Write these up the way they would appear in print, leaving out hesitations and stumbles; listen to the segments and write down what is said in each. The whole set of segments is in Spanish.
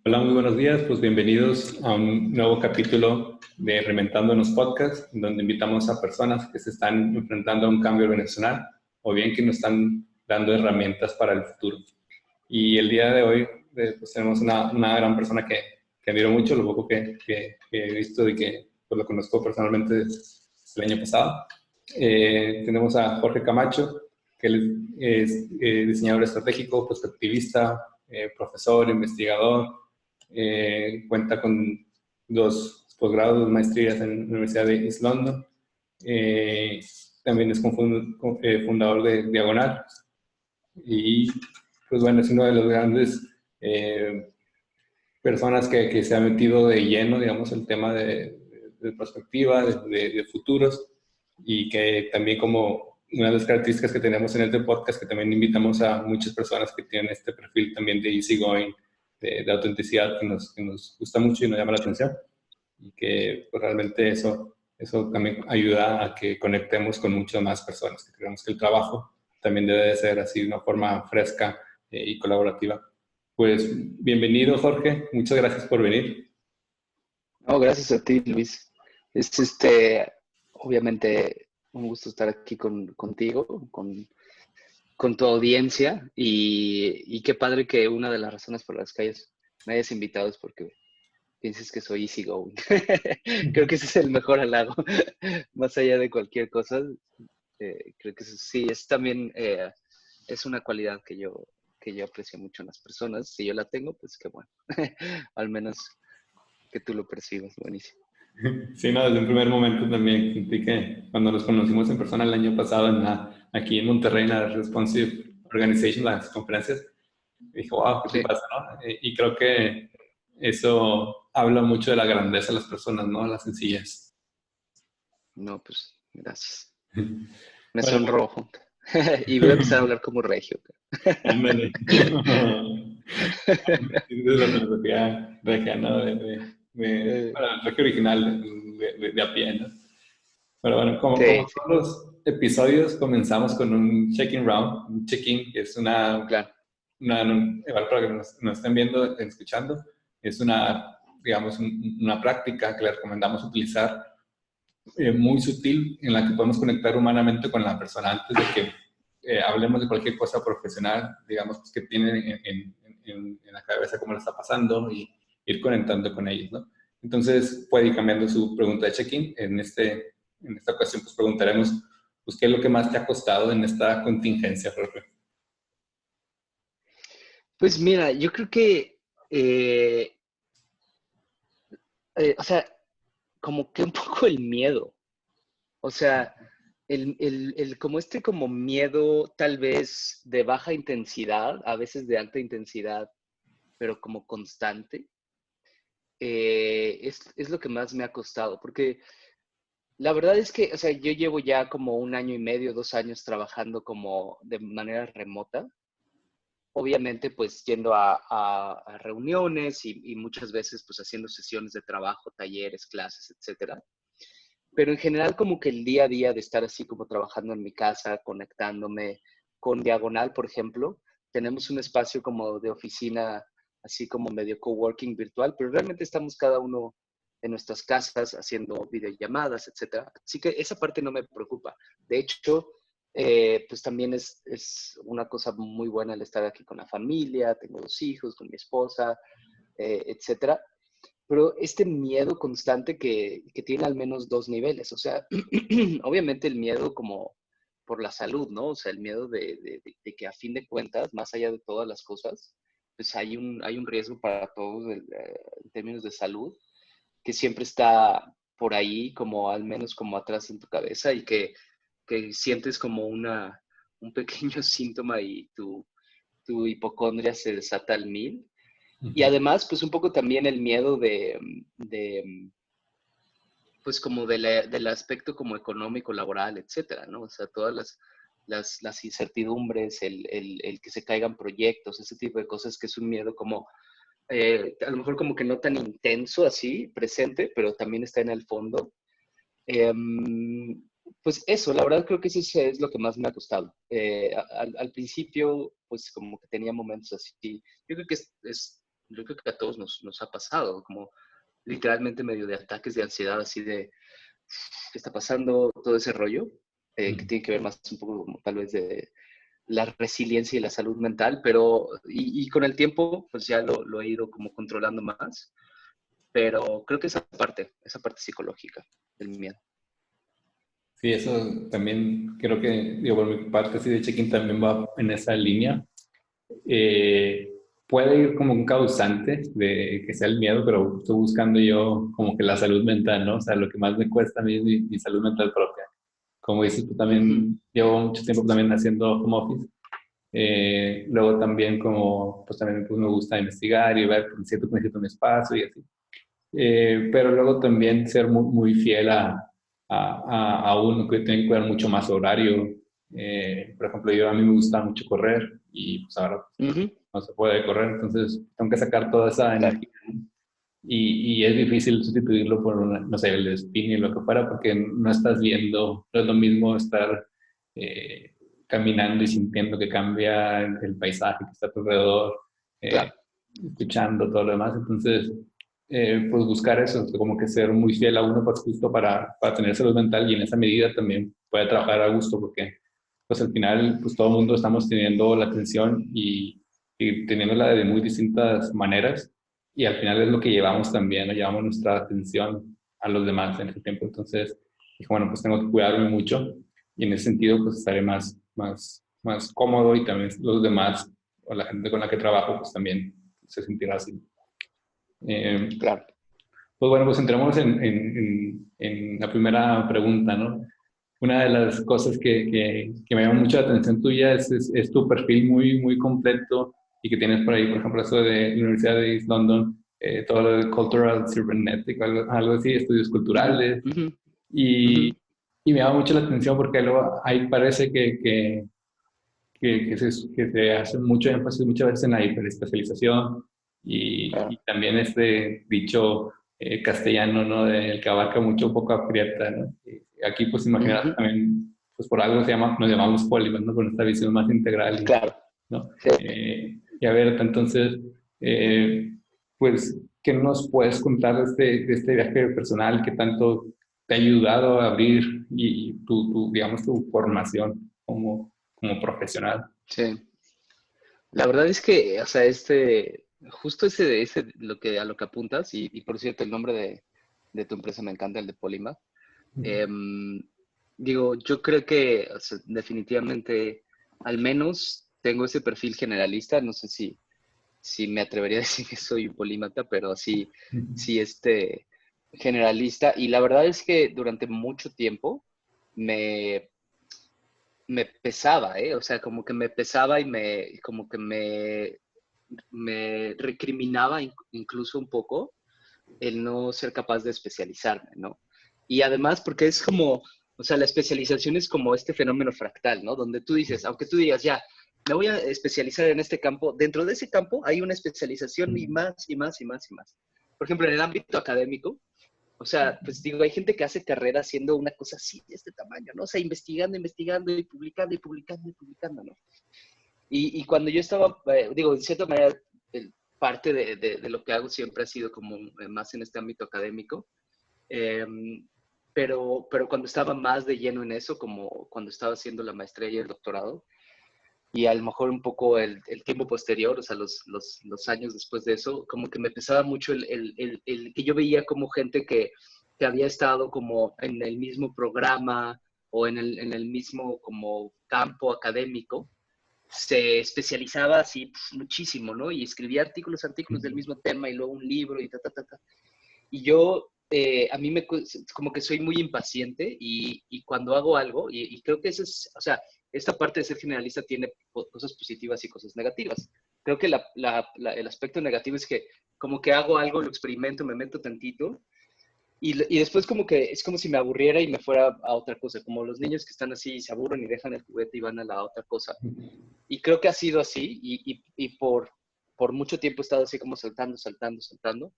Hola, muy buenos días. Pues bienvenidos a un nuevo capítulo de Reinventándonos Podcast, donde invitamos a personas que se están enfrentando a un cambio organizacional o bien que nos están dando herramientas para el futuro. Y el día de hoy pues tenemos una gran persona que admiro mucho, lo poco que he visto y que pues, lo conozco personalmente desde el año pasado. Tenemos a Jorge Camacho, que él es diseñador estratégico, prospectivista, profesor, investigador. Cuenta con 2 posgrados, 2 maestrías en la Universidad de East London. También es fundador de Diagonal. Y pues bueno, es uno de los grandes personas que se ha metido de lleno, digamos, el tema de perspectiva, de futuros, y que también como una de las características que tenemos en este podcast, que también invitamos a muchas personas que tienen este perfil también de easygoing, de autenticidad, que nos gusta mucho y nos llama la atención, y que pues, realmente eso también ayuda a que conectemos con muchas más personas, que creemos que el trabajo también debe de ser así de una forma fresca y colaborativa. Pues bienvenido, Jorge. Muchas gracias por venir. No, gracias a ti, Luis. Es obviamente un gusto estar aquí contigo, con tu audiencia y qué padre que una de las razones por las que me hayas invitado es porque pienses que soy easygoing. Creo que ese es el mejor halago, más allá de cualquier cosa. Creo que sí, es también es una cualidad que yo aprecio mucho en las personas. Si yo la tengo, pues qué bueno. Al menos que tú lo percibas, buenísimo. Sí, no, desde un primer momento también sentí que cuando nos conocimos en persona el año pasado aquí en Monterrey, en la Responsive Organization, las conferencias, dije, wow, qué te Sí, pasa, ¿no? Y creo que eso habla mucho de la grandeza de las personas, ¿no? La sencillez. no, pues gracias. Me Bueno, sonrojo. Y voy a empezar a hablar como regio. ándale. Tienes la filosofía regia, ¿no? Eh, Bueno, el regio original de a pie, ¿no? Pero bueno, como sí, sí, todos los episodios, comenzamos con un check-in round, un check-in, que es claro. igual para que nos estén viendo, escuchando, es digamos, una práctica que le recomendamos utilizar muy sutil en la que podemos conectar humanamente con la persona antes de que hablemos de cualquier cosa profesional, digamos, pues, que tienen en la cabeza, cómo le está pasando y ir conectando con ellos, ¿no? Entonces puede ir cambiando su pregunta de check-in. En esta ocasión pues preguntaremos, pues, ¿qué es lo que más te ha costado en esta contingencia, Jorge? Pues mira, yo creo que, o sea, como que un poco el miedo. O sea, como como miedo tal vez de baja intensidad, a veces de alta intensidad, pero como constante, es lo que más me ha costado, porque la verdad es que, o sea, yo llevo ya como 1 año y medio, 2 años trabajando como de manera remota, obviamente pues yendo a reuniones y muchas veces pues haciendo sesiones de trabajo, talleres, clases, etcétera. Pero en general como que el día a día de estar así como trabajando en mi casa, conectándome con Diagonal, por ejemplo, tenemos un espacio como de oficina, así como medio coworking virtual, pero realmente estamos cada uno en nuestras casas haciendo videollamadas, etcétera. Así que esa parte no me preocupa. De hecho, pues también es una cosa muy buena el estar aquí con la familia, tengo 2 hijos, con mi esposa, etcétera. Pero este miedo constante que tiene al menos 2 niveles, o sea, obviamente el miedo como por la salud, ¿no? O sea, el miedo de que a fin de cuentas, más allá de todas las cosas, pues hay un riesgo para todos en términos de salud, que siempre está por ahí, como al menos como atrás en tu cabeza y que sientes como un pequeño síntoma y tu hipocondria se desata al mil. Y además, pues un poco también el miedo pues como del aspecto como económico, laboral, etcétera, ¿no? O sea, todas las incertidumbres, el que se caigan proyectos, ese tipo de cosas que es un miedo como, a lo mejor como que no tan intenso así, presente, pero también está en el fondo. Pues eso, la verdad creo que eso es lo que más me ha costado. Al principio, pues como que tenía momentos así. Yo creo que yo creo que a todos nos ha pasado, como literalmente medio de ataques de ansiedad, así de qué está pasando, todo ese rollo, que tiene que ver más un poco como tal vez de la resiliencia y la salud mental, pero y con el tiempo, pues ya lo he ido como controlando más, pero creo que esa parte psicológica del miedo. Sí, eso también creo que, digo, por mi parte, sí, de check-in también va en esa línea. Eh, Puede ir como un causante de que sea el miedo, pero estoy buscando yo como que la salud mental, ¿no? O sea, lo que más me cuesta a mí es mi salud mental propia. Como dices, tú Ujú, también llevo mucho tiempo también haciendo home office. Luego también como, pues también pues, me gusta investigar y ver, pues, siento que necesito mi espacio y así. Pero luego también ser muy fiel a uno que tiene que cuidar mucho más horario. Por ejemplo, a mí me gusta mucho correr y pues ahora ujú, no se puede correr, entonces tengo que sacar toda esa claro, energía, ¿no? Y es difícil sustituirlo por, no sé, el spinning y lo que fuera, porque no estás viendo, no es lo mismo estar eh, caminando y sintiendo que cambia el paisaje que está a tu alrededor, eh, claro. escuchando todo lo demás. Entonces, pues buscar eso, como que ser muy fiel a uno, pues justo para tener salud mental y en esa medida también puede trabajar a gusto, porque pues al final, pues todo el mundo estamos teniendo la atención y teniéndola de muy distintas maneras y al final es lo que llevamos también, ¿no? Llevamos nuestra atención a los demás en ese tiempo. Entonces, dije, bueno, pues tengo que cuidarme mucho y en ese sentido, pues estaré más cómodo y también los demás o la gente con la que trabajo, pues también se sentirá así. Eh, Claro. pues bueno, pues entremos en la primera pregunta, ¿no? Una de las cosas que me llama mucho la atención tuya es tu perfil muy completo y que tienes por ahí, por ejemplo, eso de la Universidad de East London, todo lo de Cultural Cybernetic, algo así, estudios Ujú, culturales, ujú, ujú, y, y me llama mucho la atención porque luego ahí parece que se hace mucho énfasis muchas veces en la hiperespecialización y claro. también este dicho castellano, ¿no? El que abarca mucho, poco aprieta, ¿no? Y aquí, pues, imaginar Ujú, también, pues, por algo nos llamamos pólimas, ¿no? Con esta visión más integral, claro. ¿no? Sí. Y a ver, entonces, eh, pues, ¿qué nos puedes contar de este viaje personal que tanto te ha ayudado a abrir y digamos, tu formación como profesional? Sí. La verdad es que, o sea, justo a lo que apuntas, y por cierto, el nombre de tu empresa me encanta, el de Polima. Em, Digo, yo creo que, o sea, definitivamente, al menos tengo ese perfil generalista, no sé si me atrevería a decir que soy un polímata, pero sí, sí, generalista, y la verdad es que durante mucho tiempo me me pesaba, ¿eh? O sea, como que me pesaba y como que me recriminaba incluso un poco el no ser capaz de especializarme, ¿no? Y además porque es como, o sea, la especialización es como este fenómeno fractal, ¿no? Donde tú dices, aunque tú digas, ya, me voy a especializar en este campo, dentro de ese campo hay una especialización y más y más y más y más. Por ejemplo, en el ámbito académico, o sea, pues digo, hay gente que hace carrera haciendo una cosa así de este tamaño, ¿no? O sea, investigando, investigando y publicando y publicando y publicando, ¿no? Y cuando yo estaba, digo, en cierta manera, parte de lo que hago siempre ha sido como más en este ámbito académico, eh, pero cuando estaba más de lleno en eso, como cuando estaba haciendo la maestría y el doctorado, y a lo mejor un poco el tiempo posterior, o sea, los años después de eso, como que me pesaba mucho el que yo veía como gente que había estado como en el mismo programa o en el mismo como campo académico, se especializaba así muchísimo, ¿no? Y escribía artículos del mismo tema y luego un libro y ta, ta, ta, ta. Y yo, a mí como que soy muy impaciente y cuando hago algo, y creo que eso es, o sea, esta parte de ser generalista tiene cosas positivas y cosas negativas. Creo que el aspecto negativo es que como que hago algo, lo experimento, me meto tantito y después como que es como si me aburriera y me fuera a otra cosa, como los niños que están así y se aburren y dejan el juguete y van a la otra cosa. Y creo que ha sido así y por mucho tiempo he estado así como saltando, saltando, saltando.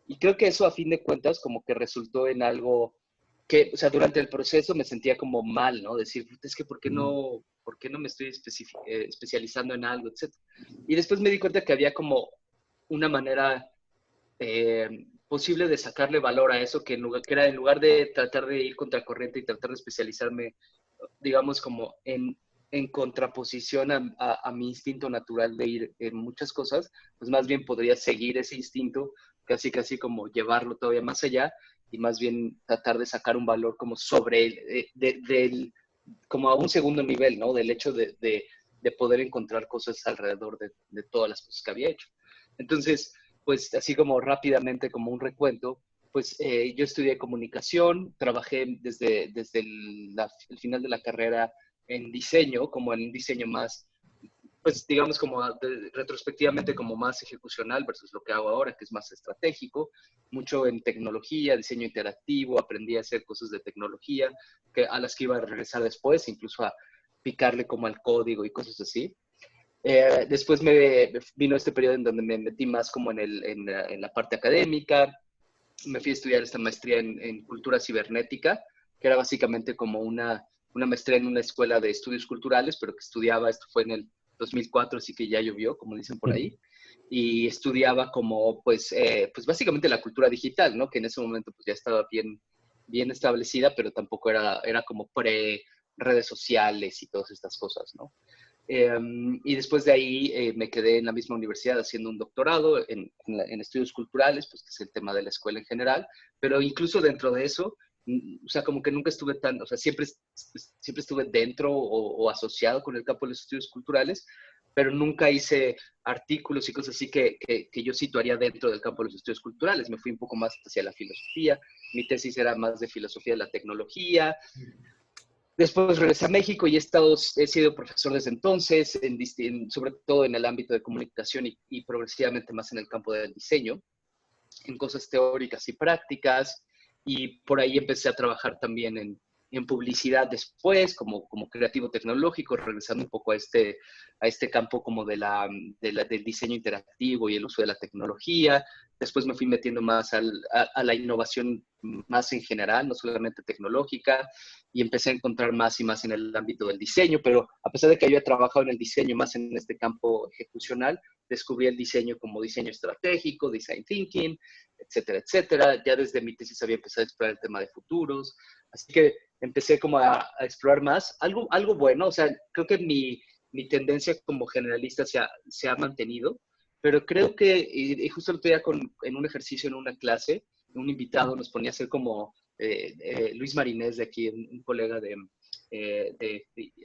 Y creo que eso a fin de cuentas como que resultó en algo, que, o sea, durante el proceso me sentía como mal, ¿no? Decir, es que por qué no me estoy especializando en algo, etcétera? Y después me di cuenta que había como una manera posible de sacarle valor a eso, que era en lugar de tratar de ir contracorriente y tratar de especializarme, digamos, como en contraposición a mi instinto natural de ir en muchas cosas, pues más bien podría seguir ese instinto, casi casi como llevarlo todavía más allá y más bien tratar de sacar un valor como sobre como a un segundo nivel, ¿no? Del hecho de poder encontrar cosas alrededor de todas las cosas que había hecho. Entonces, pues así como rápidamente, como un recuento, pues yo estudié comunicación, trabajé desde el final de la carrera en diseño, como en un diseño más, pues digamos como retrospectivamente como más ejecucional versus lo que hago ahora, que es más estratégico, mucho en tecnología, diseño interactivo, aprendí a hacer cosas de tecnología a las que iba a regresar después, incluso a picarle como al código y cosas así. Después me vino este periodo en donde me metí más como en la parte académica, me fui a estudiar esta maestría en cultura cibernética, que era básicamente como una maestría en una escuela de estudios culturales, pero que estudiaba, esto fue en el 2004, así que ya llovió, como dicen por ahí, y estudiaba como, pues básicamente la cultura digital, ¿no? Que en ese momento pues ya estaba bien establecida, pero tampoco era como pre-redes sociales y todas estas cosas, ¿no? Y después de ahí me quedé en la misma universidad haciendo un doctorado en estudios culturales, pues que es el tema de la escuela en general, pero incluso dentro de eso, o sea, como que nunca estuve tan, o sea, siempre estuve dentro o asociado con el campo de los estudios culturales, pero nunca hice artículos y cosas así que yo situaría dentro del campo de los estudios culturales. Me fui un poco más hacia la filosofía, mi tesis era más de filosofía de la tecnología. Después regresé a México y he sido profesor desde entonces, sobre todo en el ámbito de comunicación y progresivamente más en el campo del diseño, en cosas teóricas y prácticas. Y por ahí empecé a trabajar también en publicidad después, como creativo tecnológico, regresando un poco a este campo como del diseño interactivo y el uso de la tecnología. Después me fui metiendo más a la innovación más en general, no solamente tecnológica, y empecé a encontrar más y más en el ámbito del diseño, pero a pesar de que había trabajado en el diseño más en este campo ejecucional, descubrí el diseño como diseño estratégico, design thinking, etcétera, etcétera. Ya desde mi tesis había empezado a explorar el tema de futuros, así que empecé como a explorar más. Algo bueno, o sea, creo que mi tendencia como generalista se ha mantenido, pero creo que, y justo el otro día en un ejercicio, en una clase, un invitado nos ponía a hacer como Luis Marinés de aquí, un colega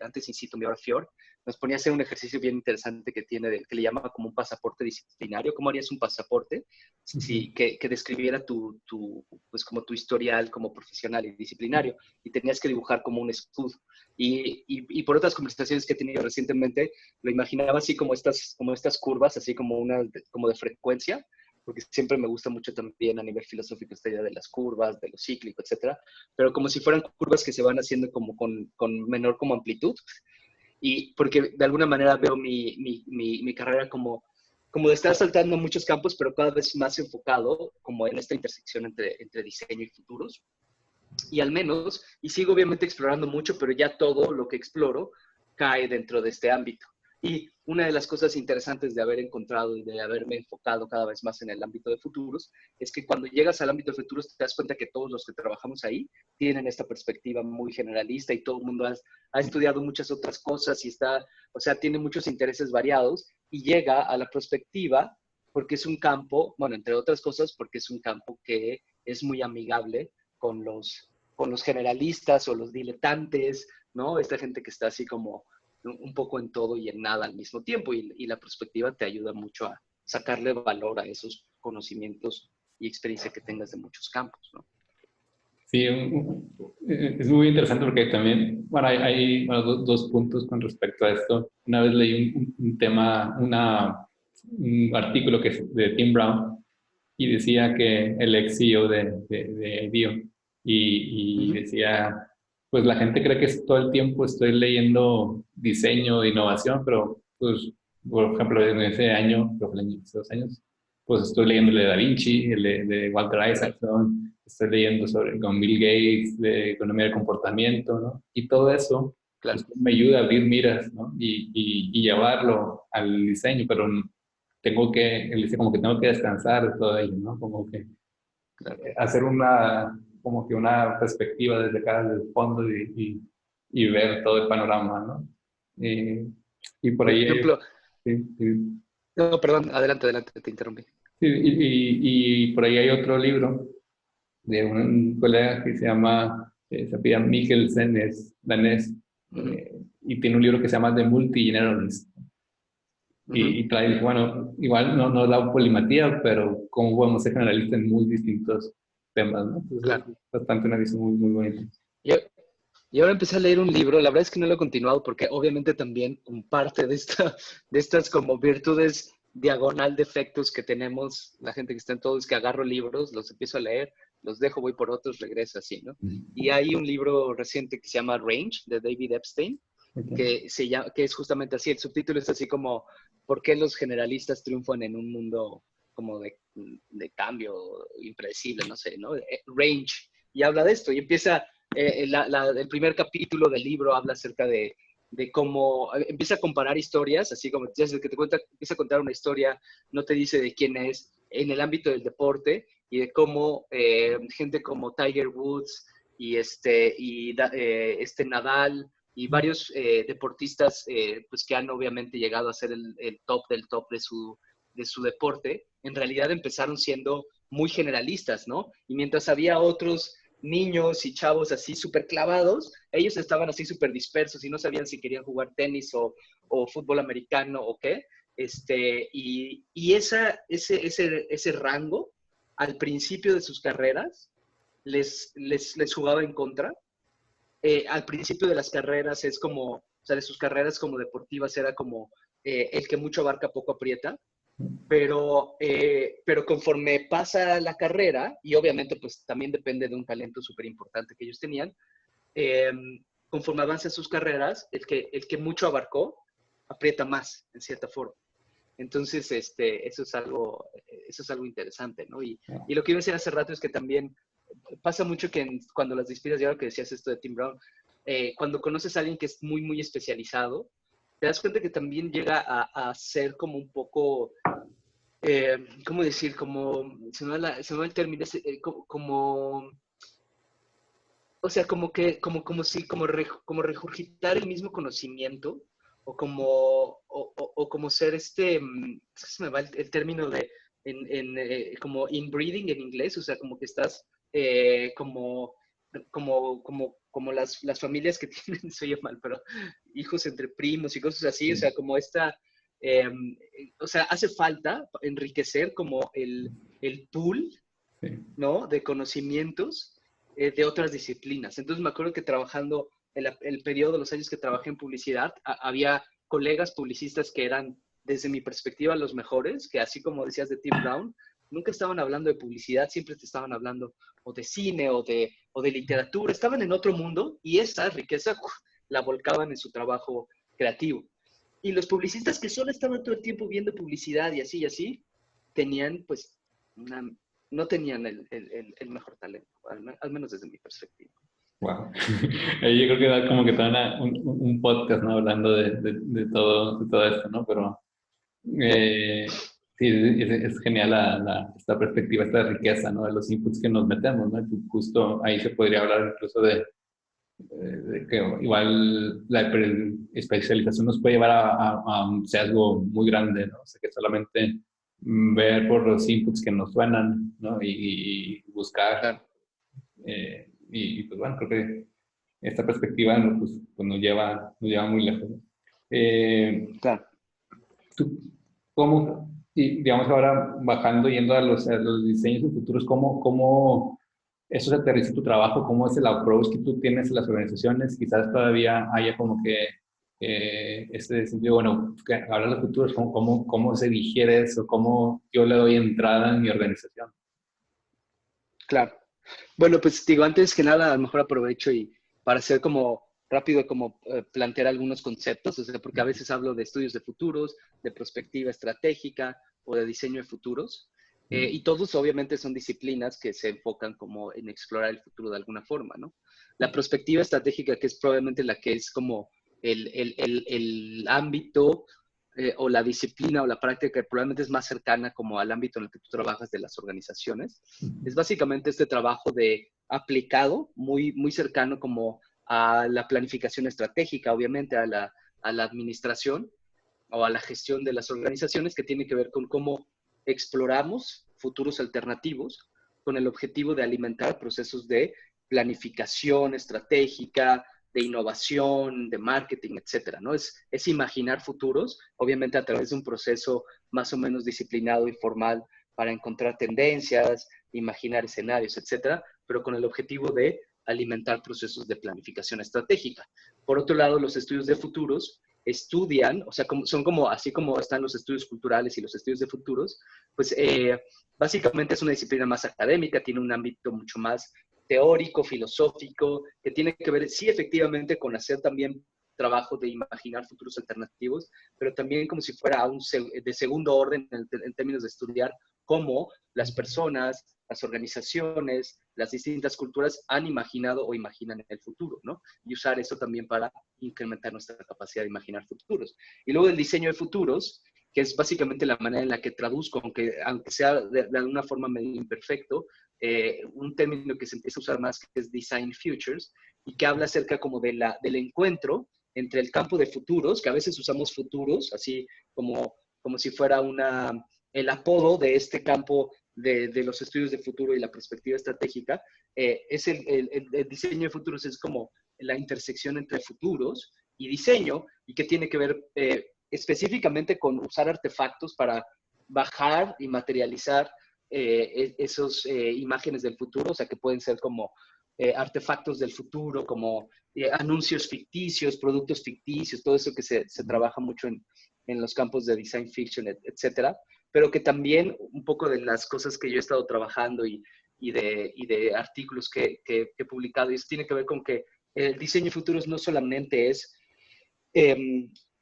antes Incito, mi ahora Fior, nos ponía a hacer un ejercicio bien interesante que tiene, que le llama como un pasaporte disciplinario. ¿Cómo harías un pasaporte? Sí, que describiera pues como tu historial como profesional y disciplinario, y tenías que dibujar como un escudo. Y por otras conversaciones que he tenido recientemente, lo imaginaba así como estas curvas, así como de frecuencia, porque siempre me gusta mucho también a nivel filosófico esta idea de las curvas, de lo cíclico, etcétera, pero como si fueran curvas que se van haciendo como con menor como amplitud, y porque de alguna manera veo mi carrera como de estar saltando muchos campos, pero cada vez más enfocado como en esta intersección entre diseño y futuros. Y al menos, y sigo obviamente explorando mucho, pero ya todo lo que exploro cae dentro de este ámbito. Y una de las cosas interesantes de haber encontrado y de haberme enfocado cada vez más en el ámbito de futuros es que cuando llegas al ámbito de futuros te das cuenta que todos los que trabajamos ahí tienen esta perspectiva muy generalista y todo el mundo ha estudiado muchas otras cosas y o sea, tiene muchos intereses variados y llega a la perspectiva porque es un campo, bueno, entre otras cosas, porque es un campo que es muy amigable con los generalistas o los diletantes, ¿no? Esta gente que está así como un poco en todo y en nada al mismo tiempo, y la perspectiva te ayuda mucho a sacarle valor a esos conocimientos y experiencia que tengas de muchos campos, ¿no? Sí, es muy interesante porque también, bueno, hay bueno, dos puntos con respecto a esto. Una vez leí un tema, un artículo que es de Tim Brown y decía que el ex CEO de IDEO y Ujú. decía, pues la gente cree que todo el tiempo estoy leyendo diseño e innovación, pero pues, por ejemplo, en ese año, creo que hace 2 años, pues estoy leyendo el de Da Vinci, el de Walter Isaacson, estoy leyendo con Bill Gates, de economía del comportamiento, ¿no? Y todo eso, pues Claro. me ayuda a abrir miras, ¿no? Y llevarlo al diseño, pero él dice como que tengo que descansar de todo ello, ¿no? Como que Claro. hacer como que una perspectiva desde acá, desde el fondo y ver todo el panorama, ¿no? Eh, y por Por ahí, ejemplo, sí, sí. no, perdón, adelante, adelante, te interrumpí. Sí, y por ahí hay otro libro de un colega que se llama, se apellida Mikkelsen, es danés, Ujú, y tiene un libro que se llama The Multigeneralist. ujú. Y trae, bueno, igual no da polimatía, pero cómo podemos ser generalistas en muy distintos temas, ¿no? Entonces Claro. es bastante una visión muy, muy bonita. Yo, y ahora empecé a leer un libro, la verdad es que no lo he continuado porque obviamente también comparte de estas como virtudes diagonal defectos que tenemos la gente que está en todo, es que agarro libros, los empiezo a leer, los dejo, voy por otros, regreso así, ¿no? Y hay un libro reciente que se llama Range, de David Epstein, Okay. que es justamente así, el subtítulo es así como ¿por qué los generalistas triunfan en un mundo como de cambio impredecible, no sé, ¿no? Range, y habla de esto, y empieza el primer capítulo del libro habla acerca de cómo empieza a comparar historias, así como ya desde que te cuenta, empieza a contar una historia, no te dice de quién es, en el ámbito del deporte y de cómo gente como Tiger Woods y Nadal y varios deportistas pues que han obviamente llegado a ser el top del top de su deporte, en realidad empezaron siendo muy generalistas, ¿no? Y mientras había otros niños y chavos así súper clavados, ellos estaban así súper dispersos y no sabían si querían jugar tenis o fútbol americano o qué. Ese rango al principio de sus carreras les jugaba en contra. Al principio de las carreras es como, o sea, de sus carreras como deportivas era como el que mucho abarca poco aprieta, pero conforme pasa la carrera, y obviamente pues también depende de un talento súper importante que ellos tenían, eh, conforme avanzan sus carreras, el que mucho abarcó, aprieta más, en cierta forma. Entonces, eso es algo interesante, ¿no? Y lo que iba a decir hace rato es que también pasa mucho que cuando las despidas, ya lo que decías esto de Tim Brown, cuando conoces a alguien que es muy, muy especializado, te das cuenta que también llega a ser como un poco ¿cómo decir? Como, se me va el término, como, o sea, como si, como regurgitar el mismo conocimiento, o como ser se me va el término como inbreeding en inglés, o sea, como que estás, como las familias que tienen, se oye mal, pero hijos entre primos y cosas así, o Sí, sea, como eh, o sea, hace falta enriquecer como el pool, sí. ¿no? De conocimientos de otras disciplinas. Entonces me acuerdo que trabajando, el periodo de los años que trabajé en publicidad, había colegas publicistas que eran, desde mi perspectiva, los mejores, que así como decías de Tim Brown, nunca estaban hablando de publicidad, siempre te estaban hablando o de cine o de literatura, estaban en otro mundo y esa riqueza la volcaban en su trabajo creativo. Y los publicistas que solo estaban todo el tiempo viendo publicidad y así, tenían pues una, no tenían el mejor talento, al menos desde mi perspectiva. Wow. Yo creo que da como que toda un podcast, ¿no? Hablando de todo esto, ¿no? Pero sí, es genial esta perspectiva, esta riqueza, ¿no? De los inputs que nos metemos, ¿no? Y justo ahí se podría hablar incluso de que igual la especialización nos puede llevar a un sesgo muy grande, ¿no? O sea, que solamente ver por los inputs que nos suenan, ¿no? Y buscar. Claro, Pues bueno, creo que esta perspectiva ¿no? Pues nos lleva muy lejos, ¿no? Eh, claro. ¿Tú cómo, y digamos ahora bajando, yendo a los diseños de futuros, cómo eso se aterriza en tu trabajo? ¿Cómo es el approach que tú tienes en las organizaciones? Quizás todavía haya como que este sentido, bueno, que hablar de futuros, cómo se digiere eso? ¿Cómo yo le doy entrada en mi organización? Claro. Bueno, pues digo, antes que nada, a lo mejor aprovecho y para hacer como rápido, como plantear algunos conceptos, o sea, porque a veces hablo de estudios de futuros, de perspectiva estratégica o de diseño de futuros. Y todos obviamente son disciplinas que se enfocan como en explorar el futuro de alguna forma, ¿no? La perspectiva estratégica, que es probablemente la que es como el ámbito o la disciplina o la práctica que probablemente es más cercana como al ámbito en el que tú trabajas de las organizaciones, es básicamente este trabajo de aplicado, muy, muy cercano como a la planificación estratégica, obviamente a la administración o a la gestión de las organizaciones, que tiene que ver con cómo exploramos futuros alternativos con el objetivo de alimentar procesos de planificación estratégica, de innovación, de marketing, etcétera, ¿no? Es imaginar futuros, obviamente a través de un proceso más o menos disciplinado y formal para encontrar tendencias, imaginar escenarios, etcétera, pero con el objetivo de alimentar procesos de planificación estratégica. Por otro lado, los estudios de futuros estudian, o sea, son como, así como están los estudios culturales y los estudios de futuros, pues básicamente es una disciplina más académica, tiene un ámbito mucho más teórico, filosófico, que tiene que ver, sí, efectivamente, con hacer también trabajo de imaginar futuros alternativos, pero también como si fuera de segundo orden en términos de estudiar cómo las personas, las organizaciones, las distintas culturas han imaginado o imaginan el futuro, ¿no? Y usar eso también para incrementar nuestra capacidad de imaginar futuros. Y luego el diseño de futuros, que es básicamente la manera en la que traduzco, aunque sea de alguna forma medio imperfecto, un término que se empieza a usar más, que es Design Futures, y que habla acerca como del encuentro entre el campo de futuros, que a veces usamos futuros, así como si fuera el apodo de este campo de los estudios de futuro y la perspectiva estratégica, el diseño de futuros es como la intersección entre futuros y diseño, y que tiene que ver específicamente con usar artefactos para bajar y materializar esos imágenes del futuro, o sea, que pueden ser como artefactos del futuro, como anuncios ficticios, productos ficticios, todo eso que se trabaja mucho en los campos de design fiction, etcétera, pero que también un poco de las cosas que yo he estado trabajando y de artículos que he publicado, y eso tiene que ver con que el diseño de futuros no solamente es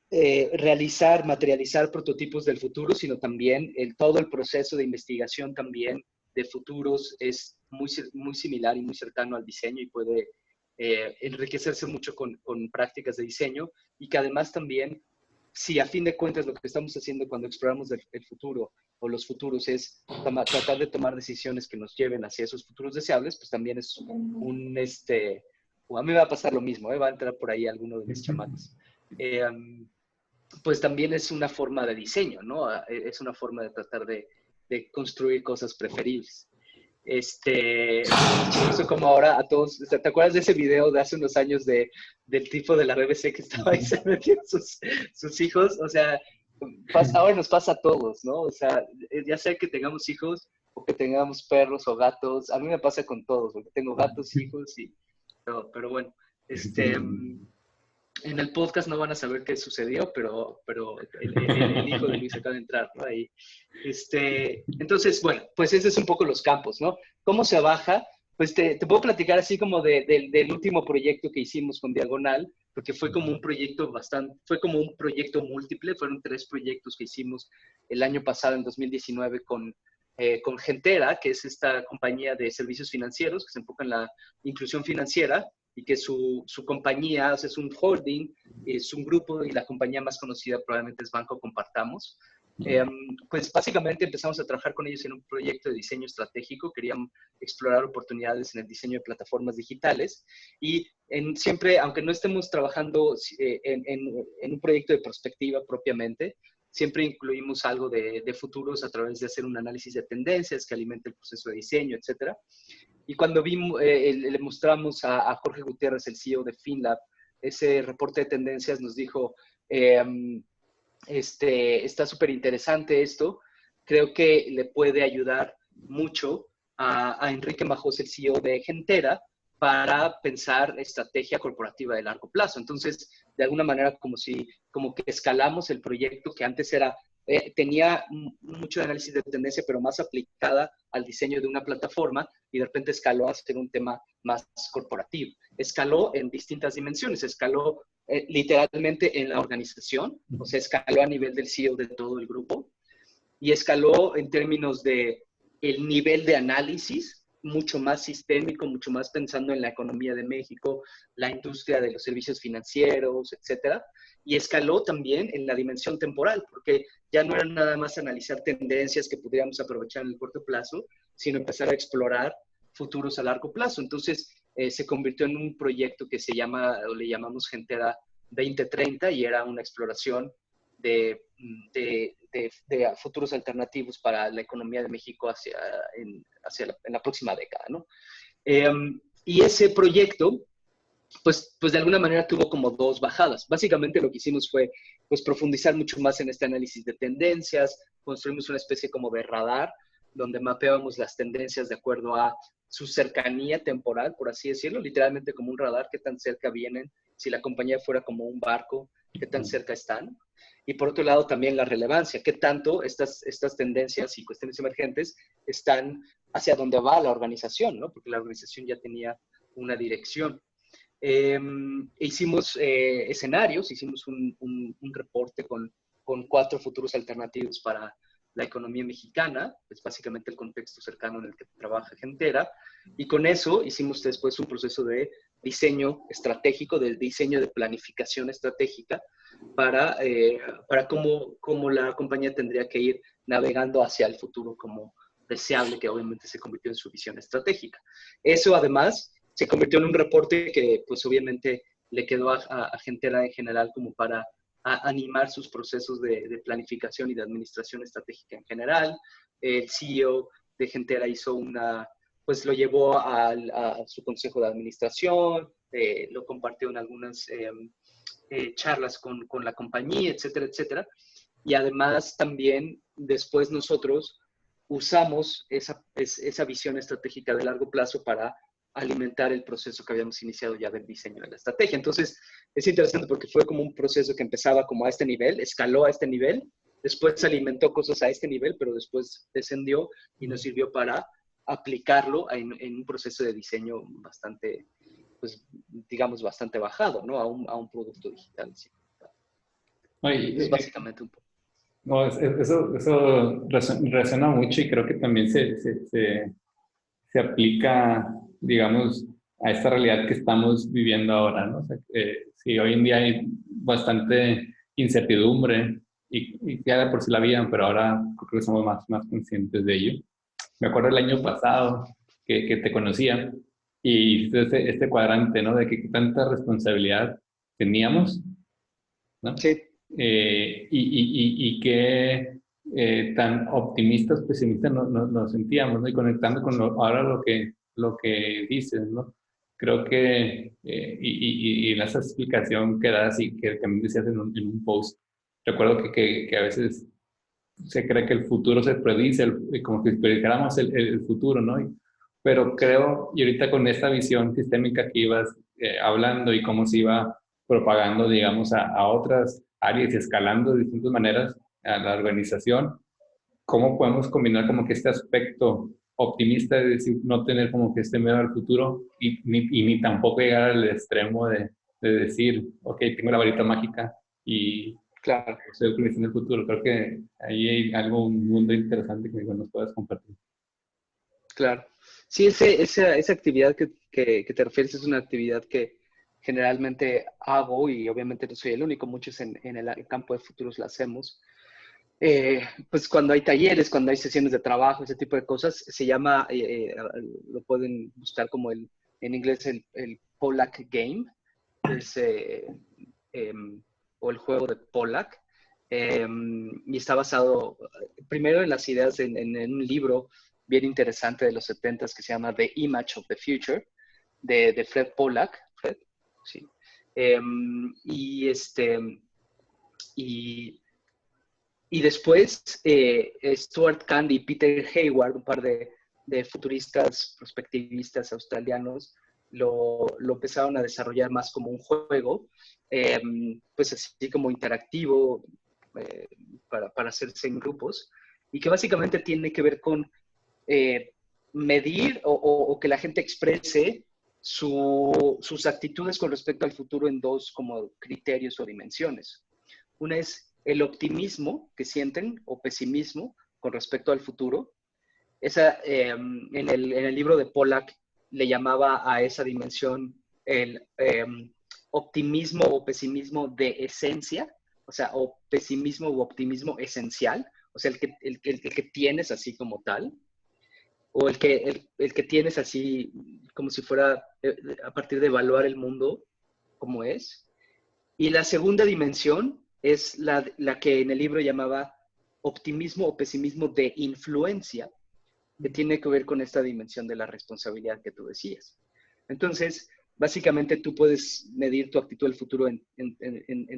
realizar, materializar prototipos del futuro, sino también todo el proceso de investigación también de futuros es muy, muy similar y muy cercano al diseño y puede enriquecerse mucho con prácticas de diseño, y que además también, si a fin de cuentas lo que estamos haciendo cuando exploramos el futuro o los futuros es tratar de tomar decisiones que nos lleven hacia esos futuros deseables, pues también es a mí me va a pasar lo mismo, va a entrar por ahí alguno de mis chamacos. Pues también es una forma de diseño, ¿no? Es una forma de tratar de construir cosas preferibles. Eso como ahora a todos, ¿te acuerdas de ese video de hace unos años del tipo de la BBC que estaba ahí se metió sus hijos? O sea, ahora nos pasa a todos, ¿no? O sea, ya sea que tengamos hijos o que tengamos perros o gatos, a mí me pasa con todos, porque tengo gatos, hijos pero bueno, en el podcast no van a saber qué sucedió, pero el hijo de Luis acaba de entrar, ¿no? Ahí. Entonces, bueno, pues ese es un poco los campos, ¿no? ¿Cómo se baja? Pues te puedo platicar así como del último proyecto que hicimos con Diagonal, porque fue como un proyecto múltiple, fueron 3 proyectos que hicimos el año pasado, en 2019, con Gentera, que es esta compañía de servicios financieros que se enfoca en la inclusión financiera, y que su compañía, o sea, es un holding, es un grupo, y la compañía más conocida probablemente es Banco Compartamos. Pues básicamente empezamos a trabajar con ellos en un proyecto de diseño estratégico. Querían explorar oportunidades en el diseño de plataformas digitales, y siempre, aunque no estemos trabajando en un proyecto de perspectiva propiamente, siempre incluimos algo de futuros a través de hacer un análisis de tendencias que alimente el proceso de diseño, etcétera. Y cuando le mostramos a Jorge Gutiérrez, el CEO de FinLab, ese reporte de tendencias, nos dijo, está súper interesante esto, creo que le puede ayudar mucho a Enrique Majós, el CEO de Gentera, para pensar estrategia corporativa de largo plazo. Entonces, de alguna manera, como que escalamos el proyecto, que antes tenía mucho análisis de tendencia, pero más aplicada al diseño de una plataforma, y de repente escaló a ser un tema más corporativo. Escaló en distintas dimensiones, escaló literalmente en la organización, o sea, escaló a nivel del CEO de todo el grupo, y escaló en términos de el nivel de análisis mucho más sistémico, mucho más pensando en la economía de México, la industria de los servicios financieros, etcétera, y escaló también en la dimensión temporal, porque ya no era nada más analizar tendencias que pudiéramos aprovechar en el corto plazo, sino empezar a explorar futuros a largo plazo. Entonces, se convirtió en un proyecto que se llama, o le llamamos Gentera 2030, y era una exploración de futuros alternativos para la economía de México en la próxima década, ¿no? Y ese proyecto, pues de alguna manera tuvo como dos bajadas. Básicamente lo que hicimos fue pues profundizar mucho más en este análisis de tendencias, construimos una especie como de radar donde mapeábamos las tendencias de acuerdo a su cercanía temporal, por así decirlo, literalmente como un radar, qué tan cerca vienen, si la compañía fuera como un barco, qué tan cerca están. Y por otro lado también la relevancia, qué tanto estas tendencias y cuestiones emergentes están hacia dónde va la organización, ¿no? Porque la organización ya tenía una dirección. Hicimos escenarios, hicimos un reporte con 4 futuros alternativos para la economía mexicana, es básicamente el contexto cercano en el que trabaja Gentera, y con eso hicimos después un proceso de diseño estratégico, de diseño de planificación estratégica para cómo la compañía tendría que ir navegando hacia el futuro como deseable, que obviamente se convirtió en su visión estratégica. Eso además se convirtió en un reporte que pues obviamente le quedó a Gentera en general como para animar sus procesos de planificación y de administración estratégica en general. El CEO de Gentera pues lo llevó a su consejo de administración, lo compartió en algunas charlas con la compañía, etcétera, etcétera. Y además también después nosotros usamos esa visión estratégica de largo plazo para alimentar el proceso que habíamos iniciado ya del diseño de la estrategia. Entonces, es interesante porque fue como un proceso que empezaba como a este nivel, escaló a este nivel, después alimentó cosas a este nivel, pero después descendió y nos sirvió para aplicarlo en un proceso de diseño bastante, pues, digamos, bastante bajado, ¿no? A un producto digital. ¿Sí? Es Oye, básicamente un poco. no, eso resuena mucho y creo que también se aplica, digamos, a esta realidad que estamos viviendo ahora, ¿no? O sea, sí, hoy en día hay bastante incertidumbre y ya de por sí la había, pero ahora creo que somos más conscientes de ello. Me acuerdo el año pasado que te conocía y hiciste este cuadrante, ¿no? De que qué tanta responsabilidad teníamos, ¿no? Sí, Y qué tan optimistas, pesimistas nos sentíamos, ¿no? Y conectando con ahora lo que dices, ¿no? Creo que, y en esa explicación que das y que también decías en un post, recuerdo que a veces se cree que el futuro se predice, como que predicáramos el futuro, ¿no? Pero creo, y ahorita con esta visión sistémica que ibas hablando y cómo se iba propagando, digamos, a otras áreas y escalando de distintas maneras a la organización, ¿cómo podemos combinar como que este aspecto optimista de decir, no tener como que este miedo al futuro y ni tampoco llegar al extremo de decir, ok, tengo la varita mágica y claro. estoy optimizando el futuro? Creo que ahí hay algo, un mundo interesante que nos puedas compartir. Claro. Sí, esa actividad que te refieres es una actividad que generalmente hago y obviamente no soy el único, muchos en el campo de futuros la hacemos. Pues cuando hay talleres, cuando hay sesiones de trabajo, ese tipo de cosas, se llama, lo pueden buscar como en inglés el Pollack Game, es, o el juego de Pollack. Y está basado primero en las ideas en un libro bien interesante de los 70 que se llama The Image of the Future, de Fred Pollack. Fred, sí. Y, y, y después Stuart Candy y Peter Hayward, un par de futuristas prospectivistas australianos, lo empezaron a desarrollar más como un juego, eh, pues así como interactivo, eh, para hacerse en grupos, y que básicamente tiene que ver con eh, medir o que la gente exprese sus actitudes con respecto al futuro en dos como criterios o dimensiones. Una es el optimismo que sienten o pesimismo con respecto al futuro, en el libro de Pollack le llamaba a esa dimensión el optimismo o pesimismo de esencia, o sea, o pesimismo u optimismo esencial, o sea, el que tienes así como tal, o el que tienes así como si fuera a partir de evaluar el mundo como es. Y la segunda dimensión es la que en el libro llamaba optimismo o pesimismo de influencia, que tiene que ver con esta dimensión de la responsabilidad que tú decías. Entonces, básicamente tú puedes medir tu actitud al futuro en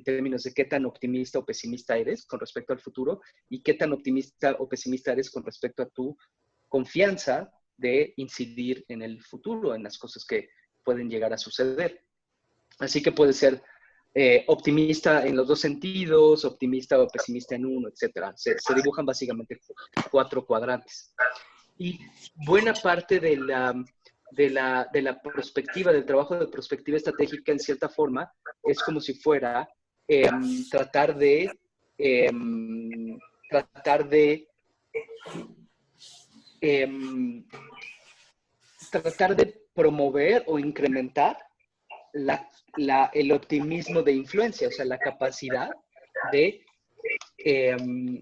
términos de qué tan optimista o pesimista eres con respecto al futuro y qué tan optimista o pesimista eres con respecto a tu confianza de incidir en el futuro, en las cosas que pueden llegar a suceder. Así que puede ser optimista en los dos sentidos, optimista o pesimista en uno, etc. Se dibujan básicamente 4 cuadrantes. Y buena parte de la perspectiva, del trabajo de perspectiva estratégica, en cierta forma, es como si fuera tratar de promover o incrementar el optimismo de influencia, o sea, de, em,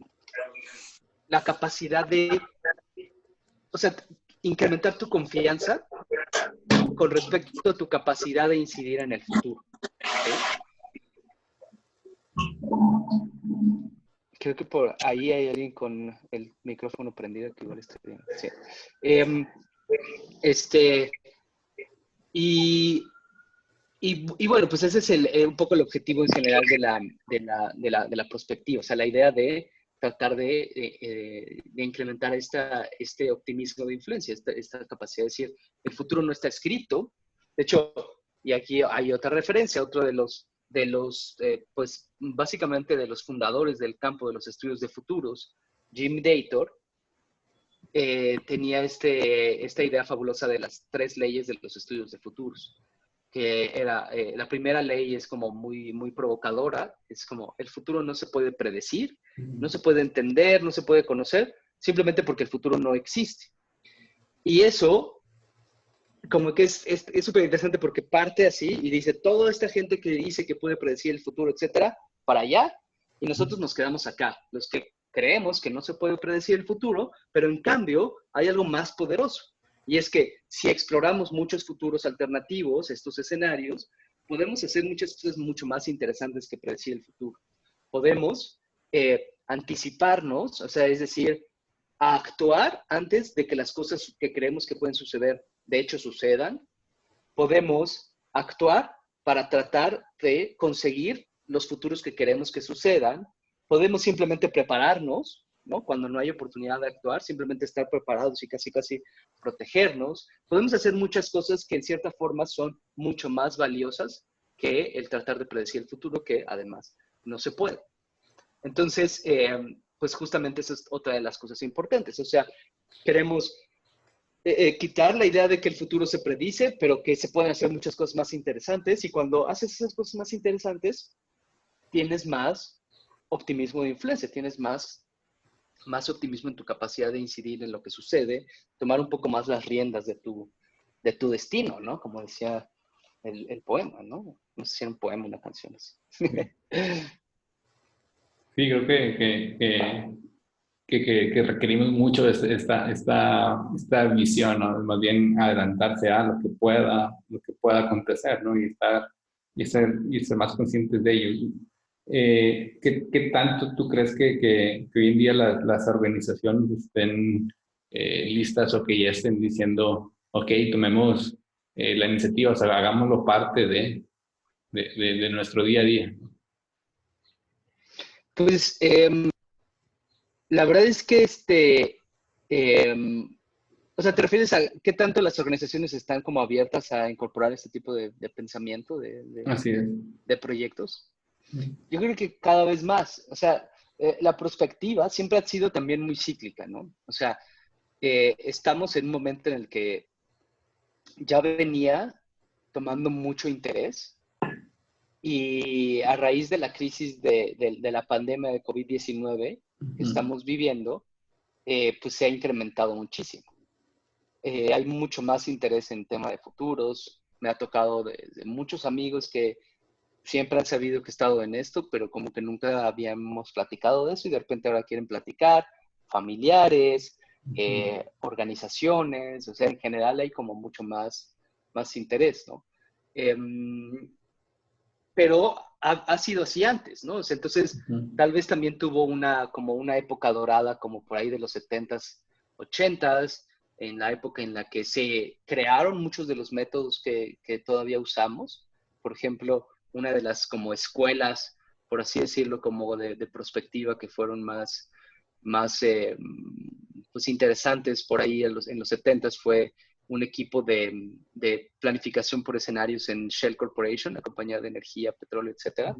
la capacidad de, o sea, incrementar tu confianza con respecto a tu capacidad de incidir en el futuro. ¿Sí? Creo que por ahí hay alguien con el micrófono prendido que igual está bien. Sí. Y bueno, pues ese es un poco el objetivo en general de la prospectiva, o sea, la idea de tratar de incrementar este optimismo de influencia, esta capacidad de decir, el futuro no está escrito. De hecho, y aquí hay otra referencia, otro pues básicamente de los fundadores del campo de los estudios de futuros, Jim Dator, tenía esta idea fabulosa de las 3 leyes de los estudios de futuros, que era, la primera ley es como muy, muy provocadora, es como el futuro no se puede predecir, no se puede entender, no se puede conocer, simplemente porque el futuro no existe. Y eso, como que es súper interesante porque parte así y dice, toda esta gente que dice que puede predecir el futuro, etcétera, para allá, y nosotros nos quedamos acá, los que creemos que no se puede predecir el futuro, pero en cambio hay algo más poderoso. Y es que si exploramos muchos futuros alternativos, estos escenarios, podemos hacer muchas cosas mucho más interesantes que predecir el futuro. Podemos anticiparnos, o sea, es decir, a actuar antes de que las cosas que creemos que pueden suceder, de hecho, sucedan. Podemos actuar para tratar de conseguir los futuros que queremos que sucedan. Podemos simplemente prepararnos, ¿no? Cuando no hay oportunidad de actuar, simplemente estar preparados y casi, casi protegernos. Podemos hacer muchas cosas que en cierta forma son mucho más valiosas que el tratar de predecir el futuro, que además no se puede. Entonces, pues justamente esa es otra de las cosas importantes. O sea, queremos quitar la idea de que el futuro se predice, pero que se pueden hacer muchas cosas más interesantes. Y cuando haces esas cosas más interesantes, tienes más optimismo de influencia, tienes más optimismo en tu capacidad de incidir en lo que sucede, tomar un poco más las riendas de tu destino, ¿no? Como decía el poema, ¿no? No sé si era un poema o una canción así. Sí, creo que requerimos mucho esta visión, ¿no? Más bien adelantarse a lo que pueda acontecer, ¿no? Y ser más conscientes de ello. ¿Qué tanto tú crees que hoy en día las organizaciones estén listas o que ya estén diciendo, ok, tomemos la iniciativa, o sea, hagámoslo parte de nuestro día a día? Pues la verdad es que o sea, ¿te refieres a qué tanto las organizaciones están como abiertas a incorporar este tipo de pensamiento, Así es. de proyectos? Yo creo que cada vez más, o sea, la perspectiva siempre ha sido también muy cíclica, ¿no? O sea, estamos en un momento en el que ya venía tomando mucho interés y a raíz de la crisis de la pandemia de COVID-19 que estamos viviendo, pues se ha incrementado muchísimo. Hay mucho más interés en tema de futuros. Me ha tocado de muchos amigos que siempre han sabido que he estado en esto, pero como que nunca habíamos platicado de eso y de repente ahora quieren platicar, familiares, organizaciones, o sea, en general hay como mucho más interés, ¿no? Pero ha sido así antes, ¿no? O sea, entonces, tal vez también tuvo como una época dorada, como por ahí de los 70s, 80s, en la época en la que se crearon muchos de los métodos que todavía usamos. Por ejemplo, una de las como escuelas, por así decirlo, como de prospectiva que fueron más pues interesantes por ahí en los 70s fue un equipo de planificación por escenarios en Shell Corporation, la compañía de energía, petróleo, etcétera.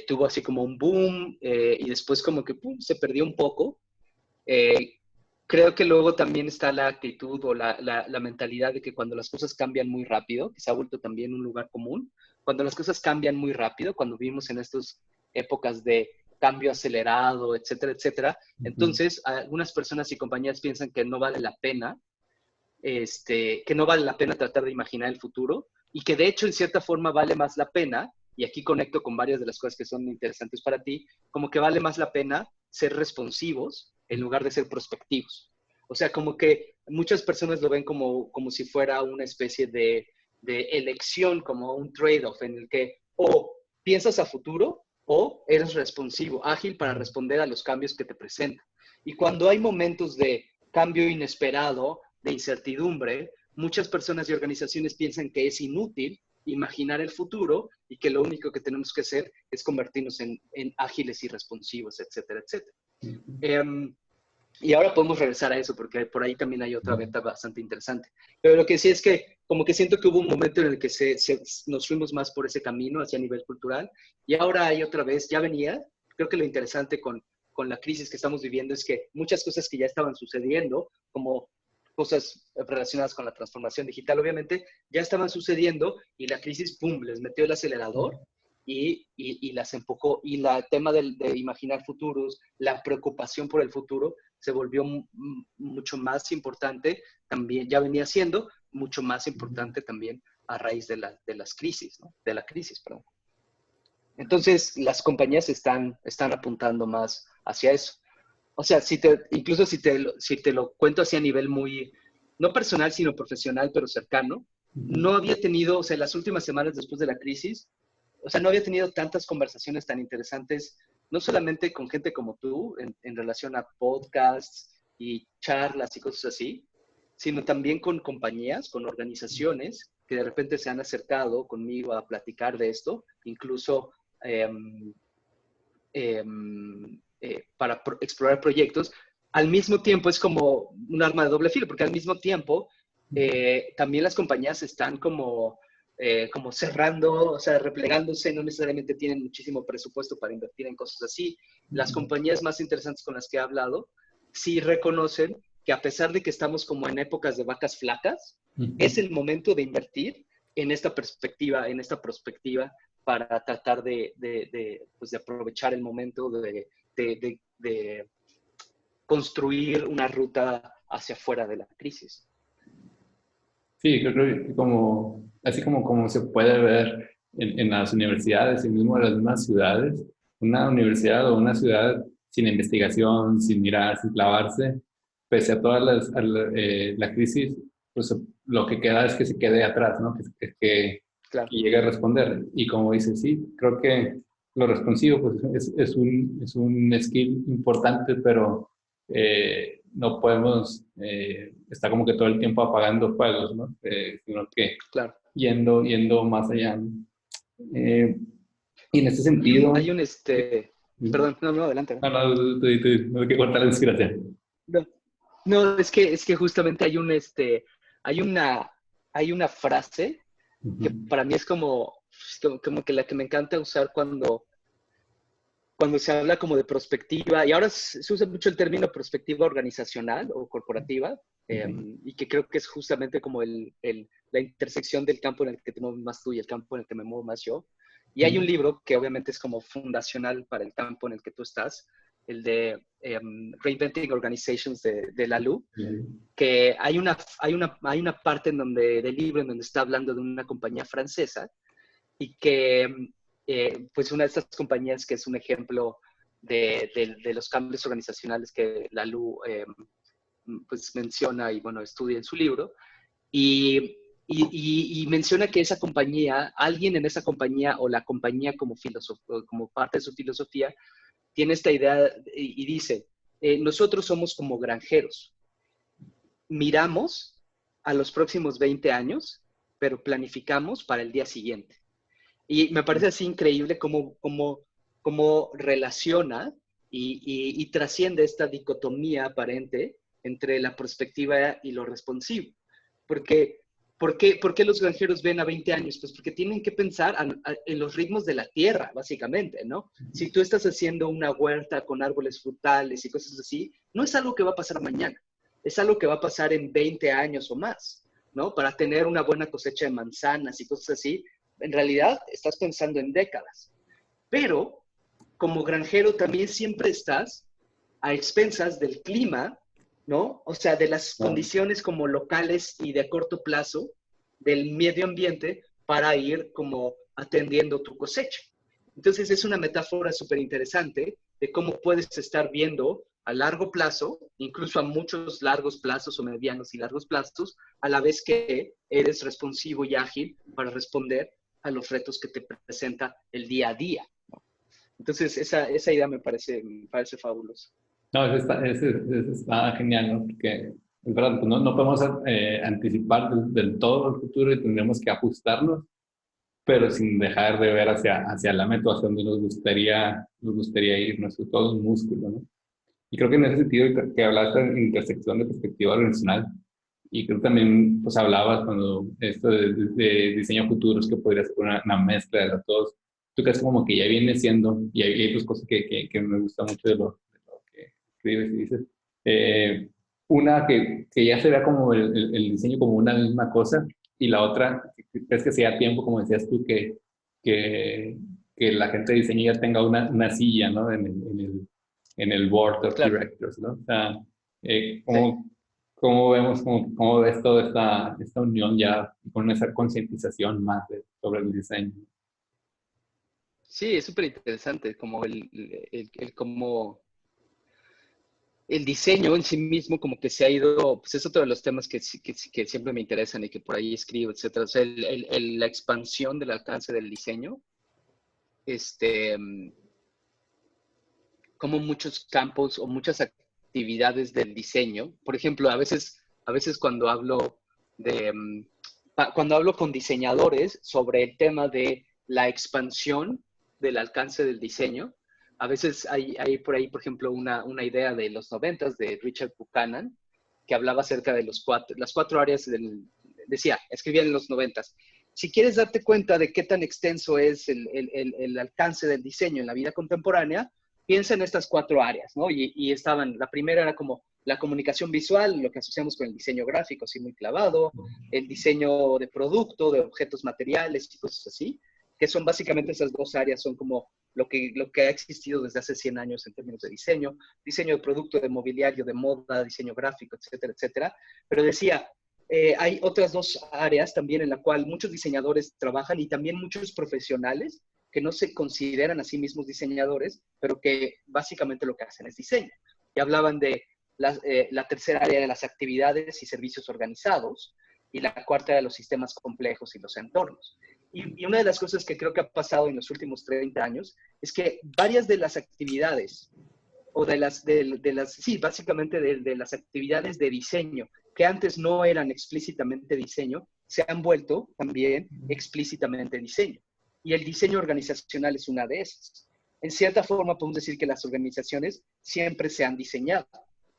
Tuvo así como un boom y después como que pum, se perdió un poco. Creo que luego también está la actitud o la mentalidad de que cuando las cosas cambian muy rápido, que se ha vuelto también un lugar común, cuando las cosas cambian muy rápido, cuando vivimos en estas épocas de cambio acelerado, etcétera, etcétera, entonces algunas personas y compañías piensan que no vale la pena que no vale la pena tratar de imaginar el futuro y que de hecho en cierta forma vale más la pena, y aquí conecto con varias de las cosas que son interesantes para ti, como que vale más la pena ser responsivos en lugar de ser prospectivos. O sea, como que muchas personas lo ven como si fuera una especie de elección, como un trade-off en el que o piensas a futuro o eres responsivo, ágil para responder a los cambios que te presentan. Y cuando hay momentos de cambio inesperado, de incertidumbre, muchas personas y organizaciones piensan que es inútil imaginar el futuro y que lo único que tenemos que hacer es convertirnos en ágiles y responsivos, etcétera, etcétera. Y ahora podemos regresar a eso porque por ahí también hay otra venta bastante interesante. Pero lo que sí es que como que siento que hubo un momento en el que nos fuimos más por ese camino hacia nivel cultural y ahora hay otra vez, ya venía, creo que lo interesante con la crisis que estamos viviendo es que muchas cosas que ya estaban sucediendo, como cosas relacionadas con la transformación digital, obviamente, ya estaban sucediendo y la crisis, ¡pum!, les metió el acelerador y las empujó. Y el tema de imaginar futuros, la preocupación por el futuro, se volvió mucho más importante, también ya venía siendo mucho más importante también a raíz de las crisis, ¿no? De la crisis, perdón. Entonces, las compañías están apuntando más hacia eso. O sea, incluso si te lo cuento así a nivel muy, no personal, sino profesional, pero cercano, no había tenido, o sea, las últimas semanas después de la crisis, o sea, no había tenido tantas conversaciones tan interesantes, no solamente con gente como tú, en relación a podcasts y charlas y cosas así, sino también con compañías, con organizaciones que de repente se han acercado conmigo a platicar de esto, incluso para explorar proyectos. Al mismo tiempo es como un arma de doble filo, porque al mismo tiempo también las compañías están como cerrando, o sea, replegándose, no necesariamente tienen muchísimo presupuesto para invertir en cosas así. Las compañías más interesantes con las que he hablado sí reconocen que a pesar de que estamos como en épocas de vacas flacas, es el momento de invertir en esta perspectiva, en esta prospectiva, para tratar pues de aprovechar el momento de construir una ruta hacia afuera de la crisis. Sí, creo que como se puede ver en las universidades y mismo en las mismas ciudades, una universidad o una ciudad sin investigación, sin mirar, sin clavarse, pese a todas la crisis, pues lo que queda es que se quede atrás, ¿no? Claro. Que llegue a responder. Y como dices, sí, creo que lo responsivo pues, es un skill importante, pero no podemos estar como que todo el tiempo apagando fuegos, ¿no? Sino que Claro. yendo más allá. Y en este sentido... Hay un, perdón, no, adelante. No, no hay que cortar la inspiración. No, no, es que justamente hay una frase que para mí es como que la que me encanta usar cuando se habla como de prospectiva, y ahora se usa mucho el término prospectiva organizacional o corporativa, y que creo que es justamente como la intersección del campo en el que te mueves más tú y el campo en el que me muevo más yo. Y hay un libro que obviamente es como fundacional para el campo en el que tú estás, el de Reinventing Organizations de Laloux, que hay una parte del libro en donde está hablando de una compañía francesa y que, pues una de estas compañías que es un ejemplo de los cambios organizacionales que Laloux pues menciona y, bueno, estudia en su libro, y menciona que esa compañía, alguien en esa compañía o la compañía como parte de su filosofía, tiene esta idea y dice, nosotros somos como granjeros, miramos a los próximos 20 años, pero planificamos para el día siguiente. Y me parece así increíble cómo relaciona y trasciende esta dicotomía aparente entre la perspectiva y lo responsivo. Porque, ¿por qué los granjeros ven a 20 años? Pues porque tienen que pensar en los ritmos de la tierra, básicamente, ¿no? Si tú estás haciendo una huerta con árboles frutales y cosas así, no es algo que va a pasar mañana, es algo que va a pasar en 20 años o más, ¿no? Para tener una buena cosecha de manzanas y cosas así, en realidad estás pensando en décadas. Pero como granjero también siempre estás a expensas del clima, ¿no? O sea, de las condiciones como locales y de corto plazo del medio ambiente para ir como atendiendo tu cosecha. Entonces es una metáfora súper interesante de cómo puedes estar viendo a largo plazo, incluso a muchos largos plazos o medianos y largos plazos, a la vez que eres responsivo y ágil para responder a los retos que te presenta el día a día. Entonces, esa idea me parece fabulosa. No, eso está genial, ¿no? Porque es verdad, pues no podemos anticipar del todo el futuro y tendremos que ajustarnos, pero sin dejar de ver hacia la meta, hacia donde nos gustaría ir, nuestro todo un músculo, ¿no? Y creo que en ese sentido que hablaste de intersección de perspectiva organizacional, y creo que también pues hablabas cuando esto de diseño futuro, es que podría ser una mezcla de los dos. Tú crees como que ya viene siendo, y hay dos cosas que me gusta mucho de lo que escribes y dices. Una que ya se vea como el diseño como una misma cosa, y la otra, es que sea tiempo, como decías tú, que, que la gente de diseño ya tenga una silla, ¿no? En el board of Claro. directors, ¿no? O sea, Sí. ¿cómo vemos, cómo ves toda esta unión ya con esa concientización más sobre el diseño? Sí, es súper interesante como cómo el diseño en sí mismo como que se ha ido, pues es otro de los temas que siempre me interesan y que por ahí escribo, etcétera. O sea, la expansión del alcance del diseño, este, como muchos campos o muchas actividades del diseño. Por ejemplo, a veces cuando hablo cuando hablo con diseñadores sobre el tema de la expansión del alcance del diseño, a veces hay por ahí, por ejemplo, una idea de los 90 de Richard Buchanan, que hablaba acerca de las cuatro áreas decía, escribía en los 90. Si quieres darte cuenta de qué tan extenso es el alcance del diseño en la vida contemporánea, piensa en estas cuatro áreas, ¿no? Y la primera era como la comunicación visual, lo que asociamos con el diseño gráfico, así muy clavado, el diseño de producto, de objetos materiales y cosas así, que son básicamente esas dos áreas, son como lo que ha existido desde hace 100 años en términos de diseño de producto, de mobiliario, de moda, diseño gráfico, etcétera, etcétera. Pero decía, hay otras dos áreas también en la cual muchos diseñadores trabajan y también muchos profesionales que no se consideran a sí mismos diseñadores, pero que básicamente lo que hacen es diseño. Y hablaban de la tercera área de las actividades y servicios organizados, y la cuarta de los sistemas complejos y los entornos. Y una de las cosas que creo que ha pasado en los últimos 30 años es que varias de las actividades, o sí, básicamente de las actividades de diseño, que antes no eran explícitamente diseño, se han vuelto también explícitamente diseño. Y el diseño organizacional es una de esas. En cierta forma podemos decir que las organizaciones siempre se han diseñado.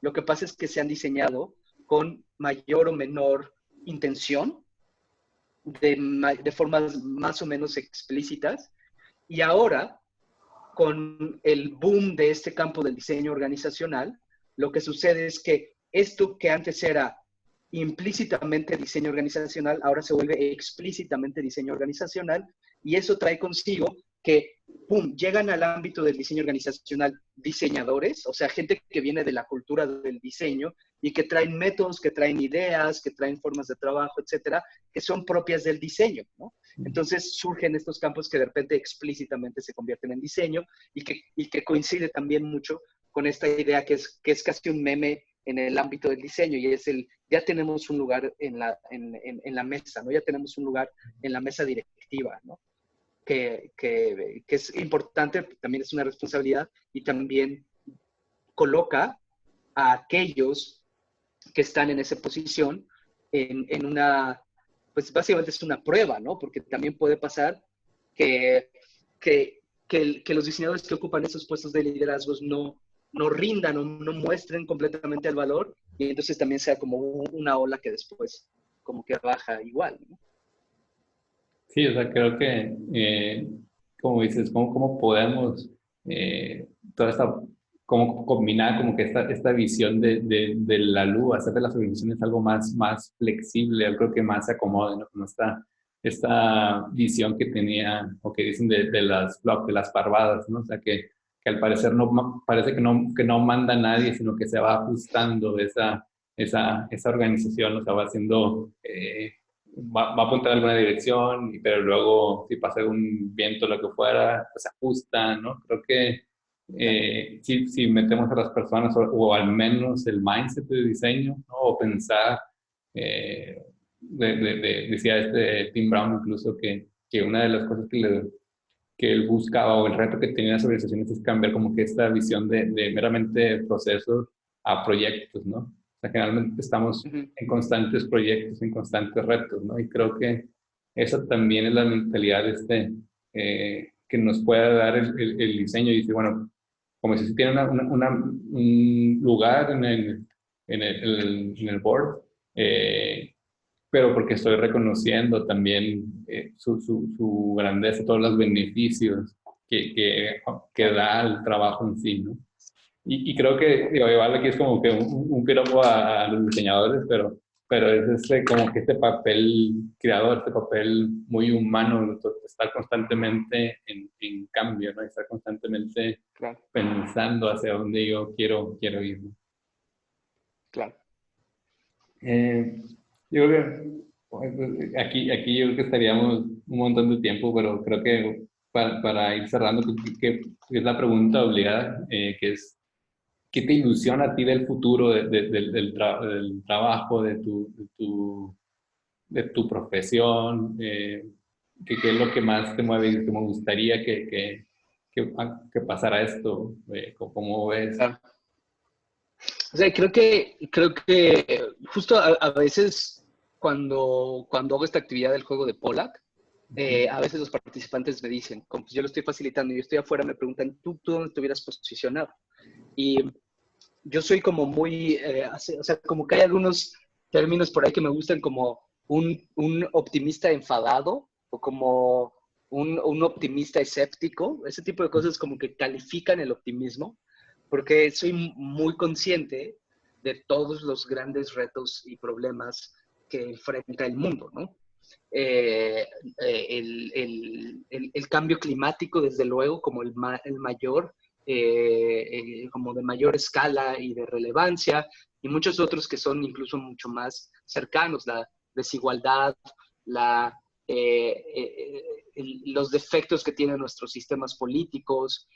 Lo que pasa es que se han diseñado con mayor o menor intención, de formas más o menos explícitas, y ahora, con el boom de este campo del diseño organizacional, lo que sucede es que esto que antes era implícitamente diseño organizacional, ahora se vuelve explícitamente diseño organizacional, y eso trae consigo que, ¡pum!, llegan al ámbito del diseño organizacional diseñadores, o sea, gente que viene de la cultura del diseño y que traen métodos, que traen ideas, que traen formas de trabajo, etcétera, que son propias del diseño, ¿no? Entonces surgen estos campos que de repente explícitamente se convierten en diseño y que coincide también mucho con esta idea que es casi un meme en el ámbito del diseño, y es ya tenemos un lugar en la mesa, ¿no? Ya tenemos un lugar en la mesa directiva, ¿no? Que es importante, también es una responsabilidad, y también coloca a aquellos que están en esa posición en una, pues básicamente es una prueba, ¿no? Porque también puede pasar que, que los diseñadores que ocupan esos puestos de liderazgos no rindan o no muestren completamente el valor, y entonces también sea como una ola que después como que baja igual, ¿no? Sí, o sea, creo que, como dices, cómo podemos, toda esta, como combinar como que esta visión de la luz, hacer de las organizaciones algo más flexible, yo creo que más se acomode, ¿no? Como esta visión que tenía, o que dicen de las parvadas, ¿no? O sea, que al parecer parece que no manda a nadie, sino que se va ajustando esa organización, o sea, va haciendo... va a apuntar a alguna dirección, pero luego si pasa algún viento o lo que fuera, pues se ajusta, ¿no? Creo que si metemos a las personas o al menos el mindset de diseño, ¿no? O pensar, decía Tim Brown incluso que una de las cosas que él buscaba o el reto que tenía las organizaciones es cambiar como que esta visión de meramente procesos a proyectos, ¿no? O sea, generalmente estamos Ujú. en constantes proyectos, en constantes retos, ¿no? Y creo que esa también es la mentalidad que nos puede dar el diseño. Y dice, bueno, como si tiene un lugar en el board, pero porque estoy reconociendo también su grandeza, todos los beneficios que da el trabajo en sí, ¿no? Y creo que, digo, igual aquí es como que un piropo a los diseñadores, pero es como que este papel creador, este papel muy humano, estar constantemente en cambio, ¿no? Estar constantemente Claro, pensando hacia dónde yo quiero ir, ¿no? claro. Eh, yo creo que pues, aquí yo creo que estaríamos un montón de tiempo, pero creo que para ir cerrando, que es la pregunta obligada, que es, ¿qué te ilusiona a ti del futuro del trabajo, de tu profesión? ¿Qué es lo que más te mueve y que me gustaría que pasara esto? ¿Cómo ves? Claro. O sea, creo que justo a veces cuando hago esta actividad del juego de Pollack, a veces los participantes me dicen, como yo lo estoy facilitando y yo estoy afuera, me preguntan, ¿tú dónde te hubieras posicionado? Y yo soy como muy, o sea, como que hay algunos términos por ahí que me gustan, como un optimista enfadado o como un optimista escéptico. Ese tipo de cosas como que califican el optimismo, porque soy muy consciente de todos los grandes retos y problemas que enfrenta el mundo, ¿no? El cambio climático, desde luego, como el mayor, como de mayor escala y de relevancia, y muchos otros que son incluso mucho más cercanos, la desigualdad, la, los defectos que tienen nuestros sistemas políticos,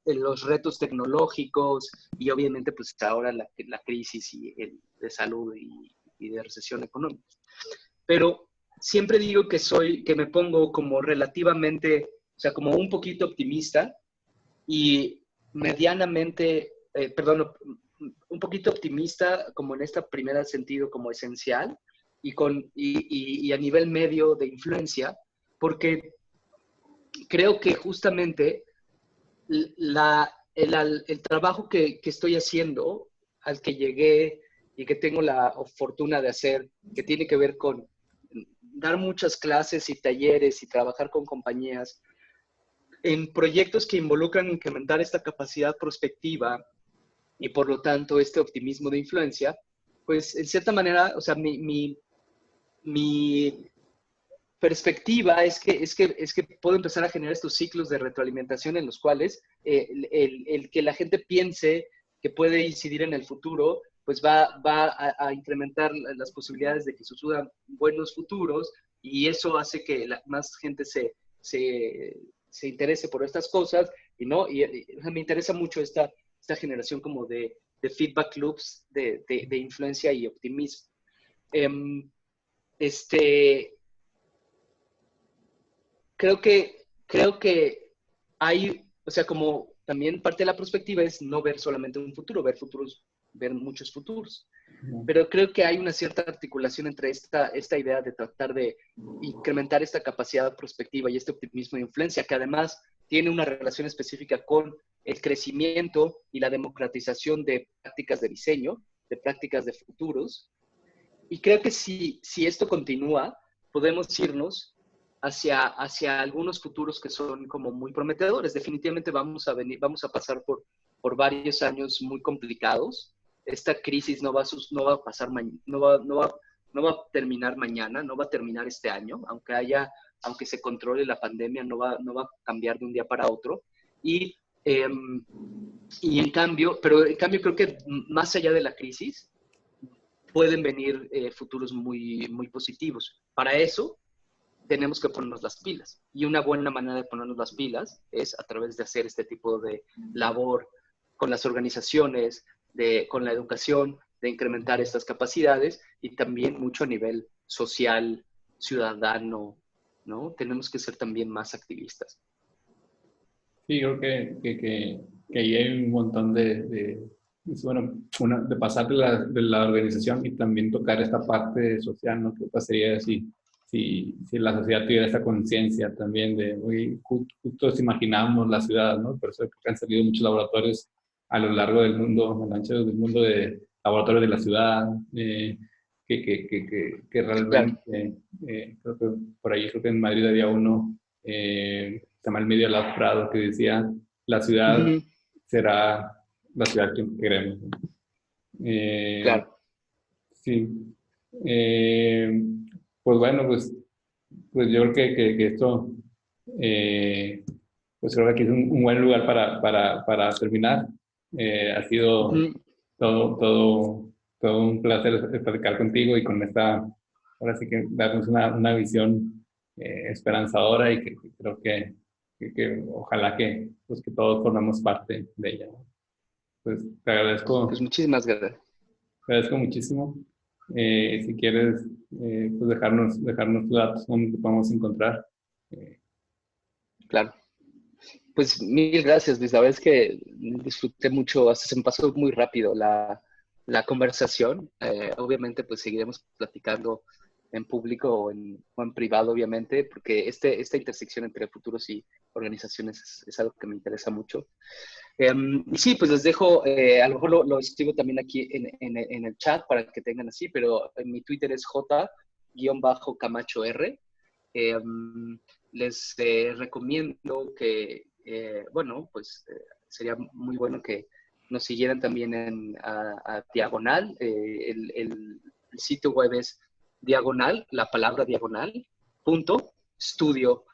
los retos tecnológicos y obviamente pues ahora la crisis de salud y de recesión económica. Pero siempre digo que me pongo como relativamente, o sea, como un poquito optimista y medianamente, perdón, un poquito optimista como en este primer sentido como esencial y a nivel medio de influencia, porque creo que justamente el trabajo que estoy haciendo, al que llegué y que tengo la fortuna de hacer, que tiene que ver con dar muchas clases y talleres y trabajar con compañías en proyectos que involucran incrementar esta capacidad prospectiva y por lo tanto este optimismo de influencia, pues en cierta manera, o sea, mi perspectiva es que puedo empezar a generar estos ciclos de retroalimentación en los cuales el que la gente piense que puede incidir en el futuro, pues va a incrementar las posibilidades de que sucedan buenos futuros, y eso hace que más gente se interese por estas cosas, y me interesa mucho esta generación como de feedback loops, de influencia y optimismo. Um, este, creo que hay, o sea, como también parte de la perspectiva es no ver solamente un futuro, ver muchos futuros. Pero creo que hay una cierta articulación entre esta idea de tratar de incrementar esta capacidad prospectiva y este optimismo de influencia, que además tiene una relación específica con el crecimiento y la democratización de prácticas de diseño, de prácticas de futuros. Y creo que si esto continúa, podemos irnos hacia algunos futuros que son como muy prometedores. Definitivamente vamos a pasar por varios años muy complicados. Esta crisis no va a pasar, no va a terminar mañana, no va a terminar este año, aunque se controle la pandemia, no va a cambiar de un día para otro. En cambio creo que más allá de la crisis, pueden venir futuros muy, muy positivos. Para eso, tenemos que ponernos las pilas. Y una buena manera de ponernos las pilas es a través de hacer este tipo de labor con las organizaciones, con la educación, de incrementar estas capacidades, y también mucho a nivel social, ciudadano, ¿no? Tenemos que ser también más activistas. Sí, creo que ahí hay un montón bueno, de pasar de la organización y también tocar esta parte social, ¿no? ¿Qué pasaría si la sociedad tuviera esta conciencia también de, hoy justo imaginamos la ciudad, ¿no? Por eso han salido muchos laboratorios a lo largo del mundo, a lo ancho del mundo, de laboratorios de la ciudad, que Claro. realmente, creo que por ahí, creo que en Madrid había uno, se llama el Medio Lab Prado, que decía, la ciudad Uh-huh. será la ciudad que queremos. Eh, Claro. sí. Eh, pues bueno, pues yo creo que esto, pues creo que aquí es un buen lugar para terminar. Ha sido Uh-huh. todo un placer platicar contigo y con ahora sí que darnos una visión esperanzadora, y que creo que ojalá pues que todos formemos parte de ella. Pues Pues muchísimas gracias. te agradezco muchísimo. Si quieres, pues dejarnos tus datos donde te podemos encontrar. Eh, Claro. Pues mil gracias, Luis. La verdad es que disfruté mucho, hasta se me pasó muy rápido la conversación. Obviamente, pues seguiremos platicando en público o en privado, obviamente, porque esta intersección entre futuros y organizaciones es algo que me interesa mucho. Y sí, pues les dejo, a lo mejor lo escribo también aquí en el chat para que tengan así, pero en mi Twitter es J-CamachoR. Les recomiendo que, bueno, pues sería muy bueno que nos siguieran también a Diagonal. El sitio web es diagonal, la palabra diagonal, punto, estudio,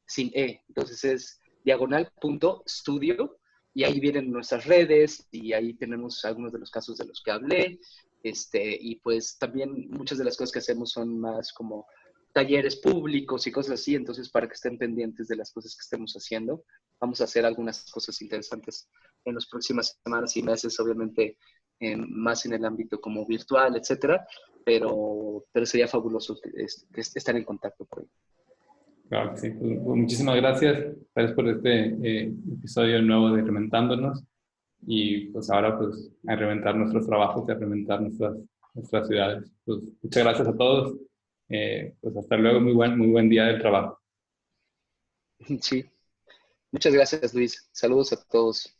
sin E. Entonces es diagonal.studio, y ahí vienen nuestras redes y ahí tenemos algunos de los casos de los que hablé. Y pues también muchas de las cosas que hacemos son más como talleres públicos y cosas así, entonces para que estén pendientes de las cosas que estemos haciendo. Vamos a hacer algunas cosas interesantes en las próximas semanas y meses, obviamente más en el ámbito como virtual, etcétera, pero sería fabuloso estar en contacto por ahí. claro que sí. Pues muchísimas gracias. Gracias por este episodio nuevo de Reventándonos. Y pues ahora pues a reventar nuestros trabajos y a reventar nuestras ciudades. Pues muchas gracias a todos. Pues hasta luego. Muy buen día del trabajo. Sí, muchas gracias, Luis. Saludos a todos.